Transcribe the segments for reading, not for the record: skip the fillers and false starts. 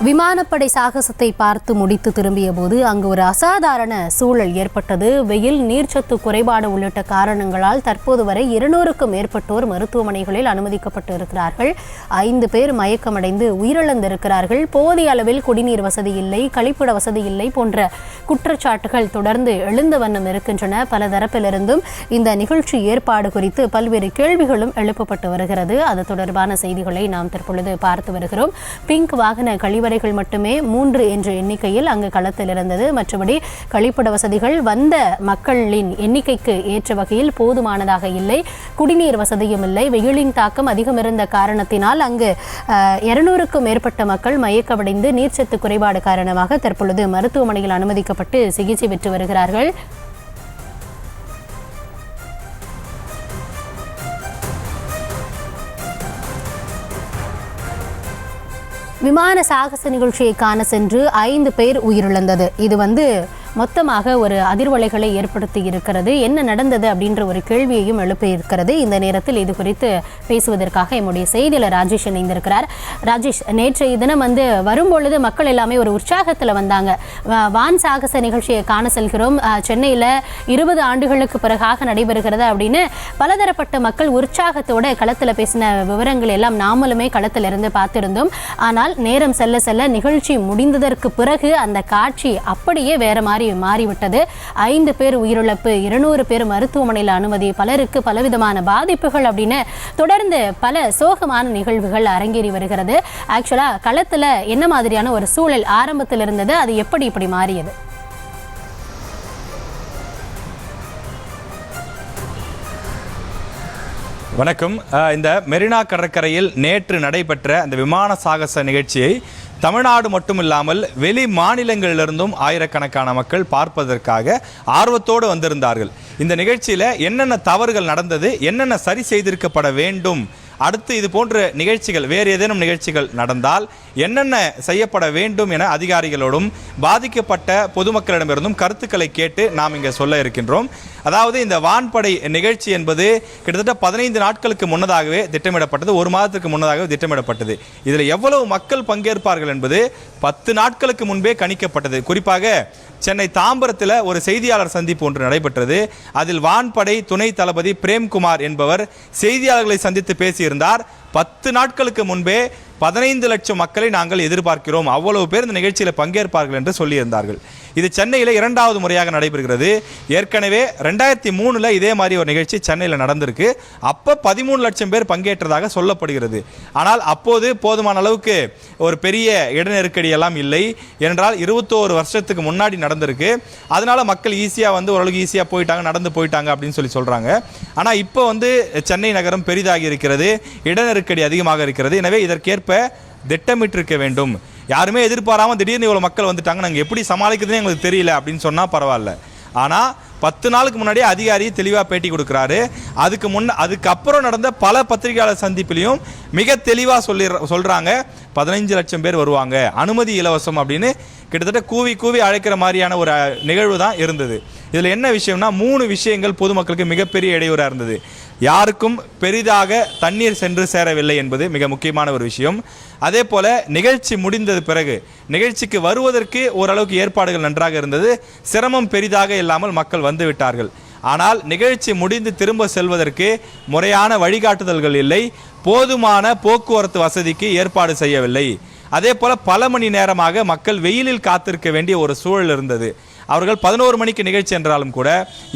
விமானப்படை சாகசத்தை பார்த்து முடித்து திரும்பிய போது அங்கு ஒரு அசாதாரண சூழல் ஏற்பட்டது. வெயில், நீர்ச்சத்து குறைபாடு உள்ளிட்ட காரணங்களால் தற்போது வரை 200க்கும் மேற்பட்டோர் மருத்துவமனைகளில் அனுமதிக்கப்பட்டு இருக்கிறார்கள். 5 பேர் மயக்கமடைந்து உயிரிழந்திருக்கிறார்கள். போதிய அளவில் குடிநீர் வசதி இல்லை, கழிப்பிட வசதி இல்லை போன்ற குற்றச்சாட்டுகள் தொடர்ந்து எழுந்த வண்ணம் இருக்கின்றன. பல தரப்பிலிருந்தும் இந்த நிகழ்ச்சி ஏற்பாடு குறித்து பல்வேறு கேள்விகளும் எழுப்பப்பட்டு வருகிறது. அது தொடர்பான செய்திகளை நாம் தற்பொழுது பார்த்து வருகிறோம். பிங்க் வாகன கழிவறைகள் மட்டுமே 3 என்ற எண்ணிக்கையில் அங்கு களத்தில் இருந்தது. மற்றபடி கழிப்பிட வசதிகள் வந்த மக்களின் எண்ணிக்கைக்கு ஏற்ற வகையில் போதுமானதாக இல்லை. குடிநீர் வசதியும் இல்லை. வெயிலின் தாக்கம் அதிகம் இருந்த காரணத்தினால் அங்கு 200க்கும் மேற்பட்ட மக்கள் மயக்கமடைந்து நீர்ச்சத்து குறைபாடு காரணமாக தற்பொழுது மருத்துவமனையில் அனுமதிக்கப்பட்டு சிகிச்சை பெற்று வருகிறார்கள். விமான சாகச நிகழ்ச்சியை காண சென்று 5 பேர் உயிரிழந்தது. இது மொத்தமாக ஒரு அதிர்வலைகளை ஏற்படுத்தி இருக்கிறது. என்ன நடந்தது அப்படின்ற ஒரு கேள்வியையும் எழுப்பி இருக்கிறது. இந்த நேரத்தில் இது குறித்து பேசுவதற்காக என்னுடைய செய்தியாளர் ராஜேஷ் இணைந்திருக்கிறார். ராஜேஷ், நேற்றைய தினம் வரும்பொழுது மக்கள் எல்லாமே ஒரு உற்சாகத்தில் வந்தாங்க. வான் சாகச நிகழ்ச்சியை காண செல்கிறோம், சென்னையில் 20 ஆண்டுகளுக்கு பிறகாக நடைபெறுகிறது அப்படின்னு பலதரப்பட்ட மக்கள் உற்சாகத்தோட களத்தில் பேசின விவரங்கள் எல்லாம் நாமளுமே களத்தில் இருந்து பார்த்திருந்தோம். ஆனால் நேரம் செல்ல செல்ல நிகழ்ச்சி முடிந்ததற்கு பிறகு அந்த காட்சி அப்படியே வேற மாதிரி மாறிவிட்டது. 5 பேர் உயிரிழப்பு, 200 பேர் மருத்துவமனையில் அனுமதி, பலருக்கு பலவிதமான பாதிப்புகள் அப்படின்னு தொடர்ந்து பல சோகமான நிகழ்வுகள் அரங்கேறி வருகிறது. ஆக்சுவலா களத்துல என்ன மாதிரியான ஒரு சூழல் ஆரம்பத்தில் இருந்தது, அது எப்படி இப்படி மாறியது? வணக்கம். இந்த மெரினா கடற்கரையில் நேற்று நடைபெற்ற அந்த விமான சாகச நிகழ்ச்சியை தமிழ்நாடு மட்டுமில்லாமல் வெளி மாநிலங்களிலிருந்தும் ஆயிரக்கணக்கான மக்கள் பார்ப்பதற்காக ஆர்வத்தோடு வந்திருந்தார்கள். இந்த நிகழ்ச்சியில் என்னென்ன தவறுகள் நடந்தது, என்னென்ன சரி செய்திருக்கப்பட வேண்டும், அடுத்து இது போன்ற நிகழ்ச்சிகள் வேறு ஏதேனும் நிகழ்ச்சிகள் நடந்தால் என்னென்ன செய்யப்பட வேண்டும் என அதிகாரிகளோடும் பாதிக்கப்பட்ட பொதுமக்களிடமிருந்தும் கருத்துக்களை கேட்டு நாம் இங்கே சொல்ல இருக்கின்றோம். அதாவது இந்த வான்படை நிகழ்ச்சி என்பது கிட்டத்தட்ட 15 நாட்களுக்கு முன்னதாகவே திட்டமிடப்பட்டது, 1 மாதத்துக்கு முன்னதாகவே திட்டமிடப்பட்டது. இதில் எவ்வளவு மக்கள் பங்கேற்பார்கள் என்பது 10 நாட்களுக்கு முன்பே கணிக்கப்பட்டது. குறிப்பாக சென்னை தாம்பரத்தில் ஒரு செய்தியாளர் சந்திப்பு ஒன்று நடைபெற்றது. அதில் வான்படை துணை தளபதி பிரேம்குமார் என்பவர் செய்தியாளர்களை சந்தித்து பேசியிருந்தார். 10 நாட்களுக்கு முன்பே 15 லட்சம் மக்களை நாங்கள் எதிர்பார்க்கிறோம், அவ்வளவு பேர் இந்த நிகழ்ச்சியில் பங்கேற்பார்கள் என்று சொல்லியிருந்தார்கள். இது சென்னையில் 2வது முறையாக நடைபெறுகிறது. ஏற்கனவே 2003 இதே மாதிரி ஒரு நிகழ்ச்சி சென்னையில் நடந்திருக்கு. அப்போ 13 லட்சம் பேர் பங்கேற்றதாக சொல்லப்படுகிறது. ஆனால் அப்போது போதுமான அளவுக்கு ஒரு பெரிய இட நெருக்கடி எல்லாம் இல்லை. ஏனென்றால் 21 வருஷத்துக்கு முன்னாடி நடந்திருக்கு. அதனால மக்கள் ஈஸியாக ஓரளவுக்கு ஈஸியாக போயிட்டாங்க, நடந்து போயிட்டாங்க அப்படின்னு சொல்கிறாங்க. ஆனால் இப்போ சென்னை நகரம் பெரிதாகி இருக்கிறது, இட நெருக்கடி அதிகமாக இருக்கிறது. எனவே இதற்கேற்ப திட்டமிட்டிருக்க வேண்டும். யாருமே எதிர்பாராமல் திடீர்னு இவ்வளோ மக்கள் வந்துட்டாங்க, நாங்கள் எப்படி சமாளிக்கிறதுன்னு எங்களுக்கு தெரியல அப்படின்னு சொன்னால் பரவாயில்ல. ஆனால் 10 நாளுக்கு முன்னாடியே அதிகாரி தெளிவாக பேட்டி கொடுக்குறாரு. அதுக்கப்புறம் நடந்த பல பத்திரிகையாளர் சந்திப்பிலையும் மிக தெளிவாக சொல்கிறாங்க 15 லட்சம் பேர் வருவாங்க, அனுமதி இலவசம் அப்படின்னு கிட்டத்தட்ட கூவி கூவி அழைக்கிற மாதிரியான ஒரு நிகழ்வு தான் இருந்தது. இதில் என்ன விஷயம்னா 3 விஷயங்கள் பொதுமக்களுக்கு மிகப்பெரிய இடையூறாக இருந்தது. யாருக்கும் பெரிதாக தண்ணீர் சென்று சேரவில்லை என்பது மிக முக்கியமான ஒரு விஷயம். அதே போல நிகழ்ச்சி முடிந்தது பிறகு நிகழ்ச்சிக்கு வருவதற்கு ஓரளவுக்கு ஏற்பாடுகள் நன்றாக இருந்தது, சிரமம் பெரிதாக இல்லாமல் மக்கள் வந்து விட்டார்கள். ஆனால் நிகழ்ச்சி முடிந்து திரும்ப செல்வதற்கு முறையான வழிகாட்டுதல்கள் இல்லை, போதுமான போக்குவரத்து வசதிக்கு ஏற்பாடு செய்யவில்லை. அதே போல பல மணி நேரமாக மக்கள் வெயிலில் காத்திருக்க வேண்டிய ஒரு சூழல் இருந்தது. அவர்கள் 11 மணிக்கு நிகழ்ச்சி என்றாலும் கூட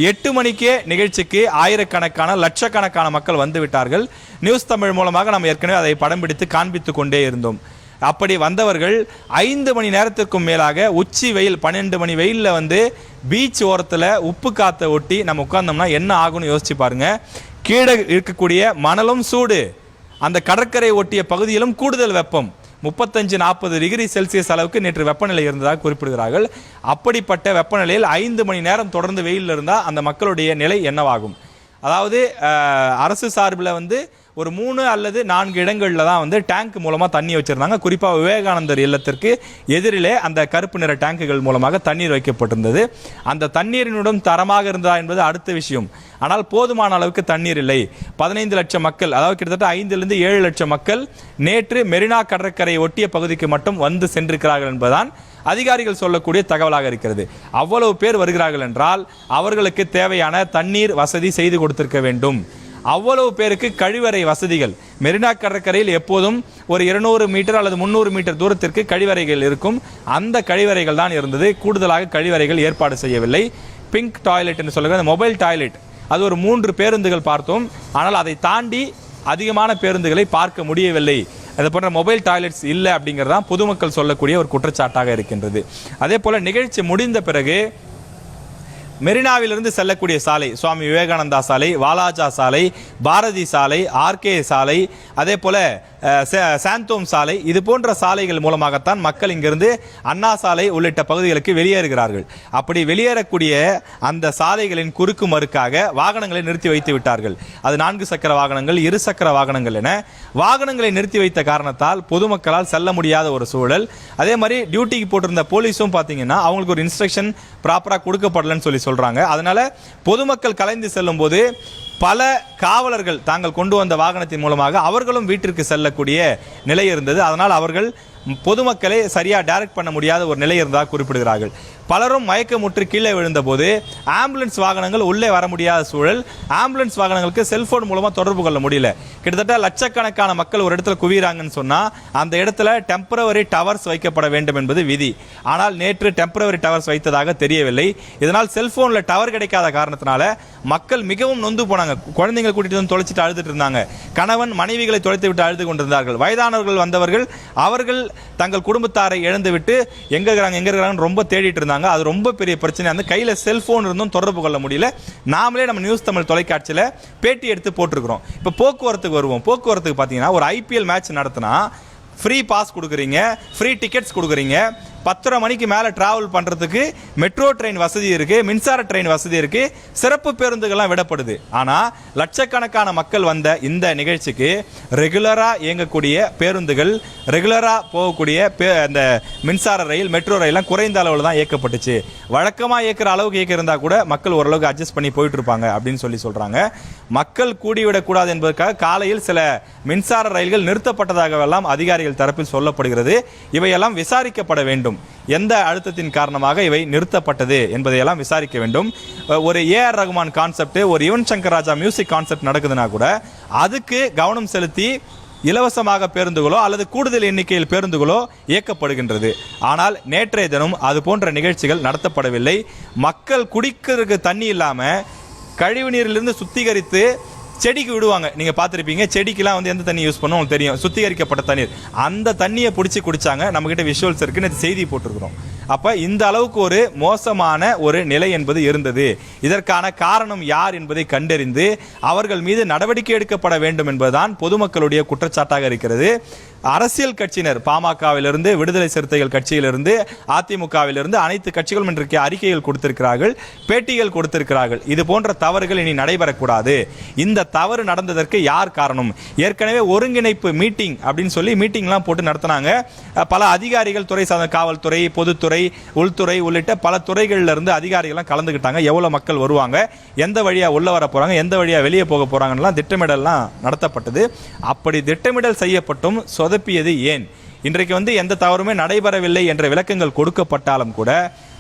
8 மணிக்கே நிகழ்ச்சிக்கு ஆயிரக்கணக்கான லட்சக்கணக்கான மக்கள் வந்து விட்டார்கள். நியூஸ் தமிழ் மூலமாக நாம் ஏற்கனவே அதை படம் பிடித்து காண்பித்து கொண்டே இருந்தோம். அப்படி வந்தவர்கள் 5 மணி நேரத்திற்கும் மேலாக உச்சி வெயில் 12 மணி வெயிலில் பீச் ஓரத்தில் உப்பு காற்றை ஒட்டி நம்ம உட்கார்ந்தோம்னா என்ன ஆகும்னு யோசிச்சு பாருங்க. கீழே இருக்கக்கூடிய மணலும் சூடு, அந்த கடற்கரை ஒட்டிய பகுதியிலும் கூடுதல் வெப்பம், 35-40 டிகிரி செல்சியஸ் அளவுக்கு நேற்று வெப்பநிலை இருந்ததாக குறிப்பிடுகிறார்கள். அப்படிப்பட்ட வெப்பநிலையில் 5 மணி நேரம் தொடர்ந்து வெயிலில் இருந்தால் அந்த மக்களுடைய நிலை என்னவாகும்? அதாவது அரசு சார்பில் ஒரு 3 அல்லது 4 இடங்களில் தான் வந்து டேங்க் மூலமாக தண்ணி வச்சுருந்தாங்க. குறிப்பாக விவேகானந்தர் இல்லத்திற்கு எதிரிலே அந்த கருப்பு நிற டேங்குகள் மூலமாக தண்ணீர் வைக்கப்பட்டிருந்தது. அந்த தண்ணீரினுடன் தரமாக இருந்தா என்பது அடுத்த விஷயம். ஆனால் போதுமான அளவுக்கு தண்ணீர் இல்லை. 15 லட்சம் மக்கள், அதாவது கிட்டத்தட்ட 5லிருந்து 7 லட்சம் மக்கள் நேற்று மெரினா கடற்கரை ஒட்டிய பகுதிக்கு மட்டும் வந்து சென்றிருக்கிறார்கள் என்பதுதான் அதிகாரிகள் சொல்லக்கூடிய தகவலாக இருக்கிறது. அவ்வளவு பேர் வருகிறார்கள் என்றால் அவர்களுக்கு தேவையான தண்ணீர் வசதி செய்து கொடுத்திருக்க வேண்டும். அவ்வளவு பேருக்கு கழிவறை வசதிகள், மெரினா கடற்கரையில் எப்போதும் ஒரு 200 மீட்டர் அல்லது 300 மீட்டர் தூரத்திற்கு கழிவறைகள் இருக்கும். அந்த கழிவறைகள் தான் இருந்தது. கூடுதலாக கழிவறைகள் ஏற்பாடு செய்யவில்லை. பிங்க் டாய்லெட் என்று சொல்லுகிற மொபைல் டாய்லெட், அது ஒரு 3 பேருந்துகள் பார்த்தோம். ஆனால் அதை தாண்டி அதிகமான பேருந்துகளை பார்க்க முடியவில்லை. அது போன்ற மொபைல் டாய்லெட்ஸ் இல்லை அப்படிங்கிறது தான் பொதுமக்கள் சொல்லக்கூடிய ஒரு குற்றச்சாட்டாக இருக்கின்றது. அதே போல் நிகழ்ச்சி முடிந்த பிறகு மெரினாவிலிருந்து செல்லக்கூடிய சாலை, சுவாமி விவேகானந்தா சாலை, வாலாஜா சாலை, பாரதி சாலை, ஆர்கே சாலை, அதே போல சாந்தோம் சாலை, இது போன்ற சாலைகள் மூலமாகத்தான் மக்கள் இங்கிருந்து அண்ணா சாலை உள்ளிட்ட பகுதிகளுக்கு வெளியேறுகிறார்கள். அப்படி வெளியேறக்கூடிய அந்த சாலைகளின் குறுக்கு மறுக்காக வாகனங்களை நிறுத்தி வைத்து விட்டார்கள். அது 4 சக்கர வாகனங்கள், 2 சக்கர வாகனங்கள் என வாகனங்களை நிறுத்தி வைத்த காரணத்தால் பொதுமக்களால் செல்ல முடியாத ஒரு சூழல். அதே மாதிரி டியூட்டிக்கு போட்டிருந்த போலீஸும் பார்த்தீங்கன்னா அவங்களுக்கு ஒரு இன்ஸ்ட்ரக்ஷன் ப்ராப்பராக கொடுக்கப்படலன்னு சொல்லி சொல்றாங்க. அதனால பொதுமக்கள் கலைந்து செல்லும் போது பல காவலர்கள் தாங்கள் கொண்டு வந்த வாகனத்தின் மூலமாக அவர்களும் வீட்டிற்கு செல்லக்கூடிய நிலை இருந்தது. அதனால் அவர்கள் பொதுமக்களை சரியாக டைரக்ட் பண்ண முடியாத ஒரு நிலை இருந்தால் குறிப்பிடுகிறார்கள். பலரும் மயக்கமுற்று கீழே விழுந்த போது ஆம்புலன்ஸ் வாகனங்கள் உள்ளே வர முடியாத சூழல். ஆம்புலன்ஸ் வாகனங்களுக்கு செல்போன் மூலமாக தொடர்பு கொள்ள முடியல. கிட்டத்தட்ட லட்சக்கணக்கான மக்கள் ஒரு இடத்துல குவிறாங்கன்னு சொன்னால் அந்த இடத்துல டெம்பரவரி டவர்ஸ் வைக்கப்பட வேண்டும் என்பது விதி. ஆனால் நேற்று டெம்பரவரி டவர்ஸ் வைத்ததாக தெரியவில்லை. இதனால் செல்போனில் டவர் கிடைக்காத காரணத்தினால மக்கள் மிகவும் நொந்து போனாங்க. குழந்தைங்களை கூட்டிட்டு வந்து தொலைச்சிட்டு அழுதுட்டு இருந்தாங்க. கணவன் மனைவிகளை தொலைத்து விட்டு அழுது கொண்டிருந்தார்கள். வயதானவர்கள் வந்தவர்கள் அவர்கள் தங்கள் குடும்பத்தாரை இழந்துவிட்டு எங்க இருக்கிறாங்க ரொம்ப தேடிட்டு இருந்தாங்க. அது ரொம்ப பெரிய பிரச்சனை. அந்த கையில் செல்போன் இருந்தும் தொடர்பு கொள்ள முடியல. நாமளே நம்ம நியூஸ் தமிழ் தொலைக்காட்சியில் பேட்டி எடுத்து போட்டிருக்கிறோம். இப்போ போக்குவரத்துக்கு வருவோம். போக்குவரத்துக்கு பார்த்தீங்கன்னா ஒரு IPL மேட்ச் நடத்தினா ஃப்ரீ பாஸ் கொடுக்குறீங்க, ஃப்ரீ டிக்கெட்ஸ் கொடுக்குறீங்க. 10:30 மணிக்கு மேலே டிராவல் பண்ணுறதுக்கு மெட்ரோ ட்ரெயின் வசதி இருக்குது, மின்சார ட்ரெயின் வசதி இருக்குது, சிறப்பு பேருந்துகள்லாம் விடப்படுது. ஆனால் லட்சக்கணக்கான மக்கள் வந்த இந்த நிகழ்ச்சிக்கு ரெகுலராக இயங்கக்கூடிய பேருந்துகள், ரெகுலராக போகக்கூடிய அந்த மின்சார ரயில், மெட்ரோ ரயிலாம் குறைந்த அளவில் தான் இயக்கப்பட்டுச்சு. வழக்கமாக இயக்கிற அளவுக்கு இயக்கிருந்தா கூட மக்கள் ஓரளவுக்கு அட்ஜஸ்ட் பண்ணி போயிட்டு இருப்பாங்க அப்படின்னு சொல்கிறாங்க. மக்கள் கூடிவிடக்கூடாது என்பதற்காக காலையில் சில மின்சார ரயில்கள் நிறுத்தப்பட்டதாகவெல்லாம் அதிகாரிகள் தரப்பில் சொல்லப்படுகிறது. இவையெல்லாம் விசாரிக்கப்பட வேண்டும். எந்த அழுத்தத்தின் காரணமாக இவை நிறுத்தப்பட்டது என்பதையெல்லாம் விசாரிக்க வேண்டும். ஒரு AR ரகுமான் கான்செப்ட், ஒரு யுவன் சங்கர் ராஜா மியூசிக் கான்செப்ட் நடக்குதுன்னா கூட அதுக்கு கவனம் செலுத்தி இலவசமாக பேருந்துகளோ அல்லது கூடுதல் எண்ணிக்கையில் பேருந்துகளோ இயக்கப்படுகின்றது. ஆனால் நேற்றைய தினம் அது போன்ற நிகழ்ச்சிகள் நடத்தப்படவில்லை. மக்கள் குடிக்கிறதுக்கு தண்ணி இல்லாமல் கழிவு நீரிலிருந்து சுத்திகரித்து செடிக்கு விடுவாங்க. நீங்கள் பார்த்துருப்பீங்க, செடிக்கெல்லாம் வந்து எந்த தண்ணி யூஸ் பண்ணணும் உங்களுக்கு தெரியும், சுத்திகரிக்கப்பட்ட தண்ணீர். அந்த தண்ணியை பிடிச்சி குடித்தாங்க. நம்மக்கிட்ட விஷுவல்ஸ் இருக்குன்னு செய்தி போட்டிருக்கிறோம். அப்போ இந்த அளவுக்கு ஒரு மோசமான ஒரு நிலை என்பது இருந்தது. இதற்கான காரணம் யார் என்பதை கண்டறிந்து அவர்கள் மீது நடவடிக்கை எடுக்கப்பட வேண்டும் என்பதுதான் பொதுமக்களுடைய குற்றச்சாட்டாக இருக்கிறது. அரசியல் கட்சியினர், பாமகவிலிருந்து, விடுதலை சிறுத்தைகள் கட்சியிலிருந்து, அதிமுகவிலிருந்து அனைத்து கட்சிகளும் இன்றைக்கு அறிக்கைகள் கொடுத்திருக்கிறார்கள், பேட்டிகள் கொடுத்திருக்கிறார்கள். இது போன்ற தவறுகள் இனி நடைபெறக்கூடாது. இந்த தவறு நடந்ததற்கு யார் காரணம்? ஏற்கனவே ஒருங்கிணைப்பு மீட்டிங் அப்படின்னு சொல்லி மீட்டிங்லாம் போட்டு நடத்தினாங்க. பல அதிகாரிகள், துறை சார்ந்த காவல்துறை, பொதுத்துறை, உள்துறை உள்ளிட்ட பல துறைகளில் இருந்து அதிகாரிகள்லாம் கலந்துக்கிட்டாங்க. எவ்வளோ மக்கள் வருவாங்க, எந்த வழியாக உள்ள வர போகிறாங்க, எந்த வழியாக வெளியே போக போகிறாங்கலாம் திட்டமிடல்லாம் நடத்தப்பட்டது. அப்படி திட்டமிடல் செய்யப்பட்டும் சொதப்பியது ஏன்? இன்றைக்கு வந்து எந்த தவறுமே நடைபெறவில்லை என்ற விளக்கங்கள் கொடுக்கப்பட்டாலும் கூட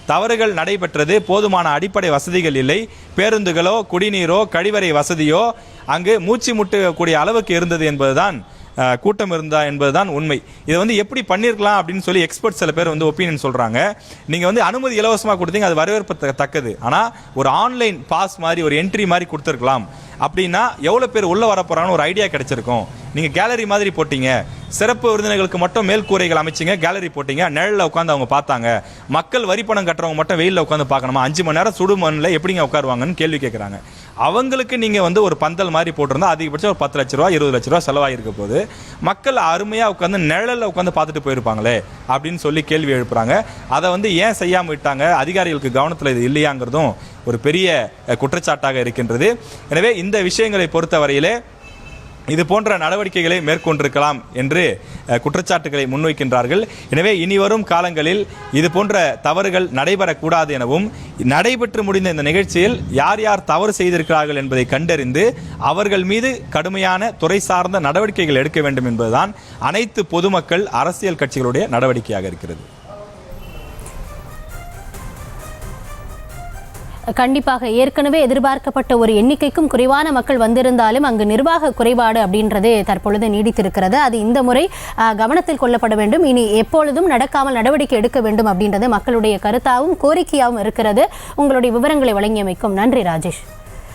தவறுகள் நடைபெற்றது. போதுமான அடிப்படை வசதிகள் இல்லை. பேருந்துகளோ, குடிநீரோ, கழிவறை வசதியோ அங்கு மூச்சு முட்டக்கூடிய அளவுக்கு இருந்தது என்பதுதான், கூட்டம் இருந்தா என்பதுதான் உண்மை. இதை வந்து எப்படி பண்ணியிருக்கலாம் அப்படின்னு சொல்லி எக்ஸ்பர்ட் சில பேர் வந்து ஒப்பீனியன் சொல்கிறாங்க. நீங்கள் வந்து அனுமதி இலவசமாக கொடுத்தீங்க, அது வரவேற்பத்தக்கது. ஆனால் ஒரு ஆன்லைன் பாஸ் மாதிரி, ஒரு என்ட்ரி மாதிரி கொடுத்துருக்கலாம். அப்படின்னா எவ்வளோ பேர் உள்ளே வர போகிறாங்கன்னு ஒரு ஐடியா கிடைச்சிருக்கும். நீங்கள் கேலரி மாதிரி போட்டீங்க, சிறப்பு விருந்தினர்களுக்கு மட்டும் மேல் கூரைகள் அமைச்சிங்க, கேலரி போட்டீங்க, நிழலில் உட்காந்து அவங்க பார்த்தாங்க. மக்கள் வரி பணம் கட்டுறவங்க மட்டும் வெயிலில் உட்காந்து பார்க்கணுமா? 5 மணி நேரம் சுடு மண்ணில் எப்படிங்க உட்காருவாங்கன்னு கேள்வி கேட்குறாங்க. அவங்களுக்கு நீங்கள் வந்து ஒரு பந்தல் மாதிரி போட்டிருந்தா அதிகபட்சம் ஒரு 10 லட்ச ரூபா 20 லட்ச ரூபா செலவாகிருக்க போது மக்கள் அருமையாக உட்காந்து நிழலில் உட்காந்து பார்த்துட்டு போயிருப்பாங்களே அப்படின்னு சொல்லி கேள்வி எழுப்புறாங்க. அதை வந்து ஏன் செய்யாமல் விட்டாங்க? அதிகாரிகளுக்கு கவனத்தில் இது இல்லையாங்கிறதும் ஒரு பெரிய குற்றச்சாட்டாக இருக்கின்றது. எனவே இந்த விஷயங்களை பொறுத்தவரையிலே இது போன்ற நடவடிக்கைகளை மேற்கொண்டிருக்கலாம் என்று குற்றச்சாட்டுகளை முன்வைக்கின்றார்கள். எனவே இனி வரும் காலங்களில் இது போன்ற தவறுகள் நடைபெறக்கூடாது எனவும், நடைபெற்று முடிந்த இந்த நிகழ்ச்சியில் யார் யார் தவறு செய்திருக்கிறார்கள் என்பதை கண்டறிந்து அவர்கள் மீது கடுமையான துறை சார்ந்த நடவடிக்கைகள் எடுக்க வேண்டும் என்பதுதான் அனைத்து பொதுமக்கள், அரசியல் கட்சிகளுடைய நடவடிக்கையாக இருக்கிறது. கண்டிப்பாக ஏற்கனவே எதிர்பார்க்கப்பட்ட ஒரு எண்ணிக்கைக்கும் குறைவான மக்கள் வந்திருந்தாலும் அங்கு நிர்வாக குறைபாடு அப்படின்றது தற்பொழுது நீடித்திருக்கிறது. அது இந்த முறை கவனத்தில் கொள்ளப்பட வேண்டும். இனி எப்பொழுதும் நடக்காமல் நடவடிக்கை எடுக்க வேண்டும் அப்படின்றது மக்களுடைய கருத்தாகவும் கோரிக்கையாகவும் இருக்கிறது. உங்களுடைய விவரங்களை வழங்கியமைக்கும் நன்றி ராஜேஷ்.